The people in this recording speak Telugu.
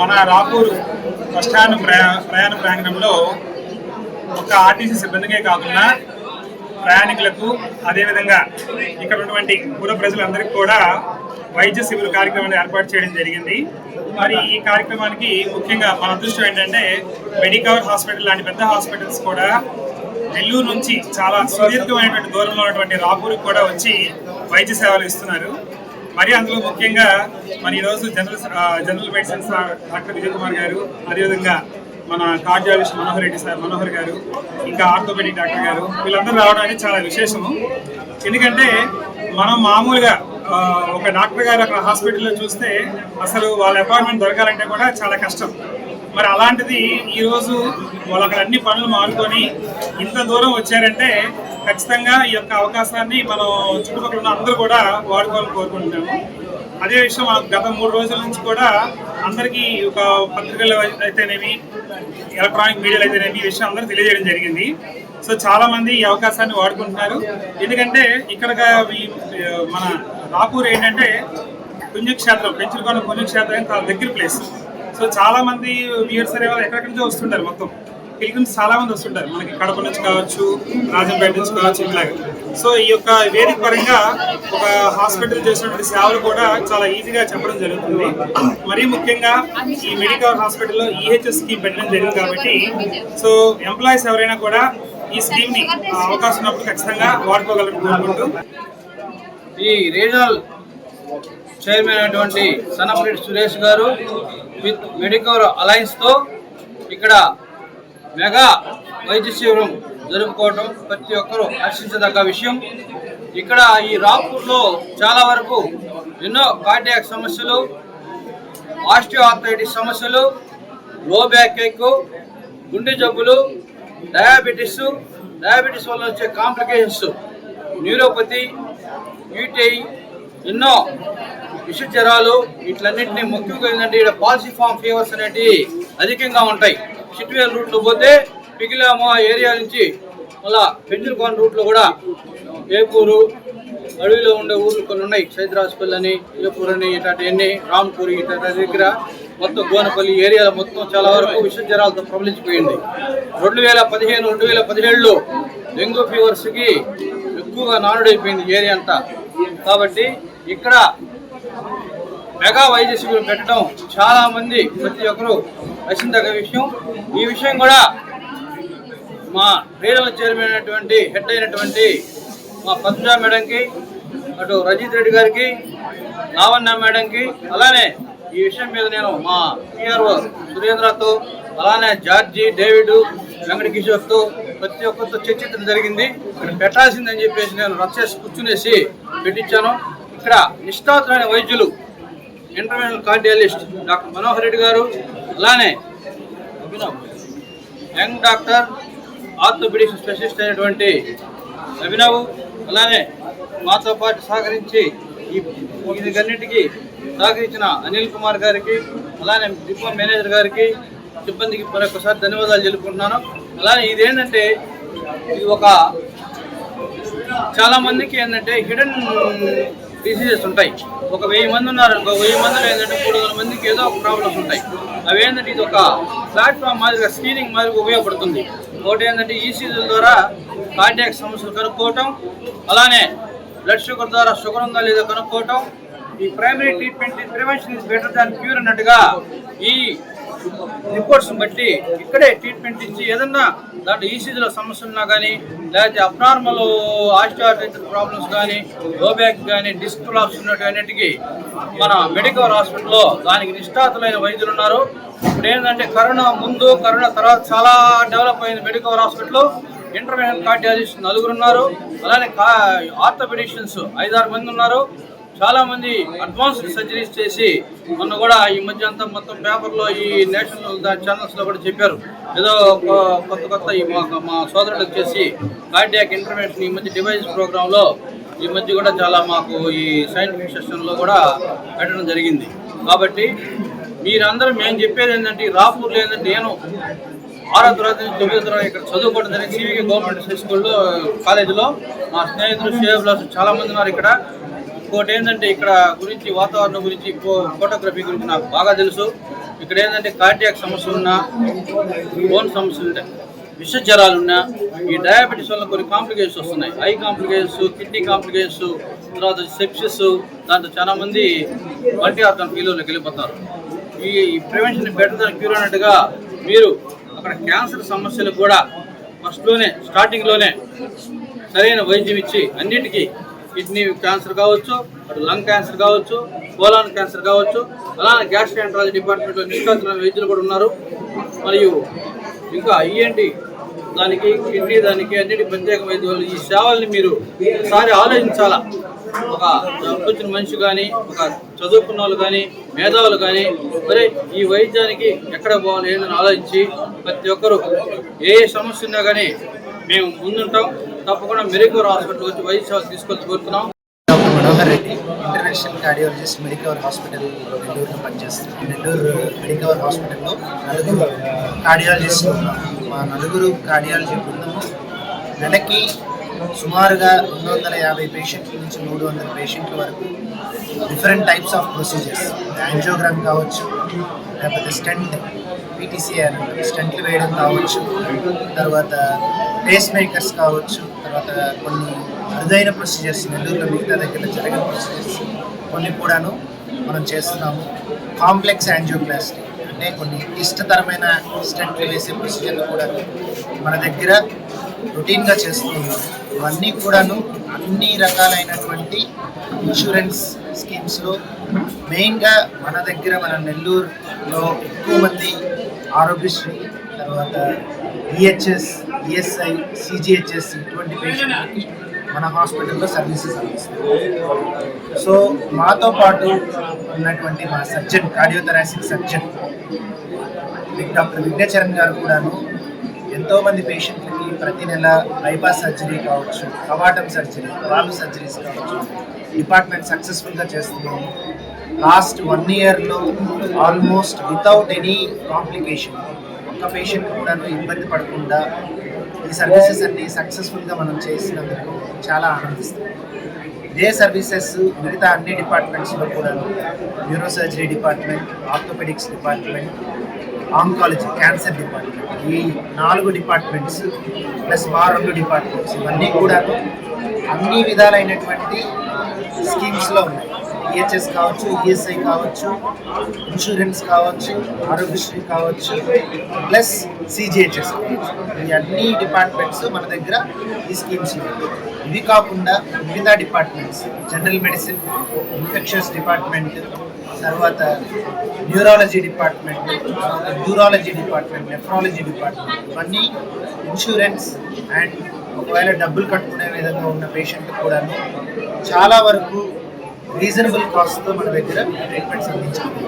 మన రాపూర్ బస్టాండ్ ప్రయాణ ప్రాంగణంలో ఒక ఆర్టీసీ సిబ్బందికే కాకుండా ప్రయాణికులకు అదేవిధంగా ఇక్కడ ఉన్నటువంటి పుర ప్రజలందరికీ కూడా వైద్య శిబిర కార్యక్రమాన్ని ఏర్పాటు చేయడం జరిగింది. మరి ఈ కార్యక్రమానికి ముఖ్యంగా మన అదృష్టం ఏంటంటే మెడికవర్ హాస్పిటల్ లాంటి పెద్ద హాస్పిటల్స్ కూడా నెల్లూరు నుంచి చాలా సుదీర్ఘమైనటువంటి దూరంలో ఉన్నటువంటి రాపూర్కి కూడా వచ్చి వైద్య సేవలు ఇస్తున్నారు. మరి అందులో ముఖ్యంగా మరి ఈరోజు general medicines doctor Vijay Kumar గారు, అదేవిధంగా మన కార్డియాలజిస్ట్ మనోహర్ గారు, ఇంకా ఆర్థోపెడిక్ డాక్టర్ గారు, వీళ్ళందరూ రావడం అనేది చాలా విశేషము. ఎందుకంటే మనం మామూలుగా ఒక డాక్టర్ గారు అక్కడ హాస్పిటల్లో చూస్తే అసలు వాళ్ళ అపాయింట్మెంట్ దొరకాలంటే కూడా చాలా కష్టం. మరి అలాంటిది ఈరోజు వాళ్ళు అక్కడ అన్ని పనులు మానుకొని ఇంత దూరం వచ్చారంటే ఖచ్చితంగా ఈ యొక్క అవకాశాన్ని మనం చుట్టుపక్కల ఉన్న అందరూ కూడా వాడుకోవాలని కోరుకుంటున్నాము. అదే విషయం గత 3 రోజుల నుంచి కూడా అందరికీ ఒక పత్రికలు అయితేనేమి, ఎలక్ట్రానిక్ మీడియాలు అయితేనేమి ఈ విషయం అందరూ తెలియజేయడం జరిగింది. సో చాలా మంది ఈ అవకాశాన్ని వాడుకుంటున్నారు. ఎందుకంటే ఇక్కడ మన రాపూర్ ఏంటంటే పుణ్యక్షేత్రం, పెంచులకొండ పుణ్యక్షేత్రం చాలా దగ్గర ప్లేస్. సో చాలా మంది వ్యూయర్స్ అనేవాళ్ళు ఎక్కడెక్కడి నుంచో వస్తుంటారు. మొత్తం పిలిగ్రిమ్స్ చాలా మంది వస్తుంటారు, మనకి కడప నుంచి కావచ్చు, రాజంపేట నుంచి కావచ్చు, ఇలాగ. సో ఈ యొక్క వేదిక పరంగా ఒక హాస్పిటల్ చేసినటువంటి సేవలు కూడా చాలా ఈజీగా చెప్పడం జరుగుతుంది. మరీ ముఖ్యంగా ఈ మెడికవర్ హాస్పిటల్లో ఈహెచ్ఎస్ స్కీమ్ పెట్టడం జరిగింది కాబట్టి సో ఎంప్లాయీస్ ఎవరైనా కూడా ఈ స్కీమ్ ని అవకాశం ఉన్నప్పుడు ఖచ్చితంగా వాడుకోగలరు కోరుకుంటూ ఈ రీజనల్ చైర్మన్ అయినటువంటి సనపరెడ్డి సురేష్ గారు విత్ మెడికవర్ అలయన్స్ తో ఇక్కడ మెగా వైద్య శిబిరం జరుపుకోవడం ప్రతి ఒక్కరూ హర్షించదగ్గ విషయం. ఇక్కడ ఈ రాపూర్లో చాలా వరకు ఎన్నో కార్డియాక్ సమస్యలు, ఆస్టియోఆర్థరైటిస్ సమస్యలు, లో బ్యాక్ ఏక్, గుండె జబ్బులు, డయాబెటీస్ వల్ల వచ్చే కాంప్లికేషన్స్, న్యూరోపతి, యూటీఐ, ఎన్నో విష జ్వరాలు, వీటిలన్నింటినీ ముఖ్యంగా ఏంటంటే ఇక్కడ పాల్సిఫామ్ ఫీవర్స్ అనేటివి అధికంగా ఉంటాయి. చిట్వేల్ రూట్లో పోతే పిగిలామో ఆ ఏరియా నుంచి మళ్ళా పెంచులకోన రూట్లో కూడా ఏపూరు, అడవిలో ఉండే ఊర్లు కొన్ని ఉన్నాయి, సైదరాజపల్లి అని, ఏపూర్ అని, ఇట్లాంటివన్నీ రాంపూరి ఇట్లా దగ్గర మొత్తం గోనపల్లి ఏరియాలో మొత్తం చాలా వరకు విష జ్వరాలతో ప్రబలించిపోయింది. 2015-2017లో డెంగ్యూ ఫీవర్స్కి ఎక్కువగా నానుడైపోయింది ఏరియా అంతా. కాబట్టి ఇక్కడ మెగా వైద్య శిబిరం పెట్టడం చాలా మంది ప్రతి ఒక్కరూ హర్షించదగ్గ విషయం. ఈ విషయం కూడా మా రీజనల్ చైర్మన్ అయినటువంటి హెడ్ అయినటువంటి మా పద్మజ మేడంకి, అటు రజిత్ రెడ్డి గారికి, లావణ్య మేడంకి, అలానే ఈ విషయం మీద నేను మా పిఆర్ఓ సురేంద్రతో, అలానే జార్జి, డేవిడ్, వెంకట కిషోర్తో ప్రతి ఒక్కరితో చర్చించడం జరిగింది. ఇక్కడ పెట్టాల్సిందని చెప్పేసి నేను రచ్చేసి కూర్చునేసి పెట్టించాను. ఇక్కడ నిష్ఠాతులైన వైద్యులు, interventional cardiologist doctor Manohar Reddy గారు, అలానే యంగ్ డాక్టర్ ఆర్థోపెడిక్ స్పెషలిస్ట్ అయినటువంటి అభినవ్, అలానే మాతో పాటు సహకరించి వీటన్నిటికీ సహకరించిన అనిల్ కుమార్ గారికి, అలానే డిపో మేనేజర్ గారికి, సిబ్బందికి మరొకసారి ధన్యవాదాలు తెలుపుకుంటున్నాను. అలానే ఇదేంటంటే ఇది ఒక చాలా మందికి ఏంటంటే హిడెన్ డిసీజెస్ ఉంటాయి. ఒక 1000 మంది ఉన్నారనుకో, 1000 మందిలో ఏంటంటే 300 మందికి ఏదో ఒక ప్రాబ్లమ్స్ ఉంటాయి. అవి ఏంటంటే ఇది ఒక ప్లాట్ఫామ్ మాదిరిగా, స్క్రీనింగ్ మాదిరిగా ఉపయోగపడుతుంది. ఒకటి ఏంటంటే ఈసీజీల ద్వారా కార్డియాక్ సమస్యలు కనుక్కోవటం, అలానే బ్లడ్ షుగర్ ద్వారా షుగర్ ఉందా లేదా కనుక్కోవటం. ఈ primary treatment prevention is better than cure అన్నట్టుగా ఈ రిపోర్ట్స్ బట్టి ఇక్కడే ట్రీట్మెంట్ ఇచ్చి ఏదన్నా దాంట్లో ఈసీజీలో సమస్యలు ఉన్నా కానీ, లేకపోతే అబ్నార్మల్ ఆస్టియోఆర్థరైటిస్ ప్రాబ్లమ్స్ కానీ, లో బ్యాక్ కానీ, డిస్క్ ప్రాబ్లమ్స్ ఉన్నటువంటికి మన మెడికవర్ హాస్పిటల్లో దానికి నిష్ఠాతులైన వైద్యులు ఉన్నారు. ఇప్పుడు ఏంటంటే కరోనా ముందు, కరోనా తర్వాత చాలా డెవలప్ అయింది మెడికవర్ హాస్పిటల్. ఇంటర్వెన్షనల్ కార్డియాలజిస్ట్ 4 ఉన్నారు, అలానే ఆర్థోపెడిషియన్స్ 5-6 మంది ఉన్నారు. చాలా మంది అడ్వాన్స్డ్ సర్జరీస్ చేసి మొన్న కూడా ఈ మధ్య అంతా మొత్తం పేపర్లో ఈ నేషనల్ ఛానల్స్లో కూడా చెప్పారు. ఏదో కొత్త మా సోదరులు వచ్చేసి కార్డియాక్ ఇంటర్వెన్షన్ ఈ మధ్య డివైస్ ప్రోగ్రాంలో ఈ మధ్య కూడా చాలా మాకు ఈ సైంటిఫిక్ సెషన్లో కూడా పెట్టడం జరిగింది. కాబట్టి మీరందరూ మేము చెప్పేది ఏంటంటే రాపూర్లో ఏంటంటే నేను 6వ తరగతి నుంచి 9వ తరగతి ఇక్కడ చదువుకోవడం జరిగింది. సివికే గవర్నమెంట్ హై స్కూల్లో కాలేజీలో. మా స్నేహితులు షేవ్లాస్ చాలా మంది ఉన్నారు ఇక్కడ. ఇంకోటి ఏంటంటే ఇక్కడ గురించి వాతావరణం గురించి, ఫోటోగ్రఫీ గురించి నాకు బాగా తెలుసు. ఇక్కడ ఏంటంటే కార్డియాక్ సమస్యలు ఉన్నా, బోన్ సమస్యలు ఉంటాయి, విష జ్వరాలు ఉన్నా, ఈ డయాబెటీస్ వల్ల కొన్ని కాంప్లికేషన్స్ వస్తున్నాయి. ఐ కాంప్లికేషన్స్, కిడ్నీ కాంప్లికేషన్స్, తర్వాత సెప్సిస్, దాంట్లో చాలా మంది మల్టీ ఆర్గాన్ ఫెయిల్యూర్లోకి వెళ్ళిపోతారు. ఈ ప్రివెన్షన్ బెటర్ దాన్ క్యూర్ అన్నట్టుగా మీరు అక్కడ క్యాన్సర్ సమస్యలు కూడా ఫస్ట్లోనే స్టార్టింగ్లోనే సరైన వైద్యం ఇచ్చి అన్నిటికీ కిడ్నీ క్యాన్సర్ కావచ్చు, అటు లంగ్ క్యాన్సర్ కావచ్చు, కోలాన్ క్యాన్సర్ కావచ్చు, అలానే గ్యాస్ట్రాంట్రాలజీ డిపార్ట్మెంట్లో నిష్ణాతులైన వైద్యులు కూడా ఉన్నారు. మరియు ఇంకా ఈఎన్టీ దానికి, కిడ్నీ దానికి అన్నిటి ప్రత్యేక వైద్యులు. ఈ సేవల్ని మీరు ఒకసారి ఆలోచించాలా. ఒక వచ్చిన మనిషి కానీ, ఒక చదువుకున్న వాళ్ళు కానీ, మేధావులు కానీ, మరి ఈ వైద్యానికి ఎక్కడ పోవాలి ఏందని ఆలోచించి ప్రతి ఒక్కరూ ఏ సమస్య ఉన్నా కానీ మేము ముందుంటాం. తప్పకుండా మెడికవర్ హాస్పిటల్ వచ్చి వైద్య సేవలు తీసుకొని కోరుతున్నాం. Doctor Manohar Reddy, international cardiologist, Medicover hospital నెల్లూరులో పనిచేస్తున్నాను. నెల్లూరు మెడికవర్ హాస్పిటల్లో నలుగురు కార్డియాలజిస్టులు ఉన్నారు. మా నలుగురు కార్డియాలజీ బృందము నెలకి సుమారుగా 250 పేషెంట్ల నుంచి 300 పేషెంట్ల వరకు different types of procedures, angiogram కావచ్చు, లేకపోతే స్టెంట్, పీటీసీ అని స్టెంట్లు వేయడం కావచ్చు, తర్వాత పేస్ మేకర్స్ కావచ్చు, తర్వాత కొన్ని అరుదైన ప్రొసీజర్స్ నెల్లూరులో మిగతా దగ్గర జరిగిన ప్రొసీజర్స్ కొన్ని కూడాను మనం చేస్తున్నాము. కాంప్లెక్స్ యాంజియోప్లాస్టీ అంటే కొన్ని క్లిష్టతరమైన స్టెంట్లు వేసే ప్రొసీజర్లు కూడా మన దగ్గర రొటీన్గా చేస్తున్నాము. ఇవన్నీ కూడాను అన్ని రకాలైనటువంటి ఇన్సూరెన్స్ స్కీమ్స్లో మెయిన్గా మన దగ్గర మన నెల్లూరులో ఎక్కువ మంది ఆరోగ్యశ్రీ, తర్వాత ఈహెచ్ఎస్, ఈఎస్ఐ, సిజిహెచ్ఎస్ ఇటువంటి పేషెంట్లకి మన హాస్పిటల్లో సర్వీసెస్ అందిస్తాం. సో మాతో పాటు ఉన్నటువంటి మా surgeon, cardiothoracic surgeon doctor Vighnacharan గారు కూడాను ఎంతోమంది పేషెంట్లకి ప్రతి నెల బైపాస్ సర్జరీ కావచ్చు, కవాటం సర్జరీ, వాల్వ్ సర్జరీస్ కావచ్చు డిపార్ట్మెంట్ సక్సెస్ఫుల్గా చేస్తున్నాము. లాస్ట్ 1 yearలో ఆల్మోస్ట్ వితౌట్ ఎనీ కాంప్లికేషన్ ఒక్క పేషెంట్ కూడాను ఇబ్బంది పడకుండా ఈ సర్వీసెస్ అన్ని సక్సెస్ఫుల్గా మనం చేసినందుకు చాలా ఆనందిస్తాం. ఇదే సర్వీసెస్ మిగతా అన్ని డిపార్ట్మెంట్స్లో కూడా neuro surgery department, orthopaedics department, oncology, cancer department, ఈ 4 డిపార్ట్మెంట్స్ ప్లస్ మా 2 డిపార్ట్మెంట్స్ ఇవన్నీ కూడా అన్ని విధాలైనటువంటి స్కీమ్స్లో ఉన్నాయి. ఈహెచ్ఎస్ కావచ్చు, ఈఎస్ఐ కావచ్చు, ఇన్సూరెన్స్ కావచ్చు, ఆరోగ్యశ్రీ కావచ్చు, ప్లస్ సిజిహెచ్ఎస్ కావచ్చు. ఈ అన్ని డిపార్ట్మెంట్స్ మన దగ్గర ఈ స్కీమ్స్ ఉన్నాయి. ఇవి కాకుండా మిగతా departments, general medicine, infections department, తర్వాత neurology department, neurology department, nephrology department, ఇవన్నీ ఇన్సూరెన్స్ అండ్ ఒకవేళ డబ్బులు కట్టుకునే విధంగా ఉన్న పేషెంట్ కూడా చాలా వరకు రీజనబుల్ కాస్ట్తో మన దగ్గర ట్రీట్మెంట్స్ అందించాలి.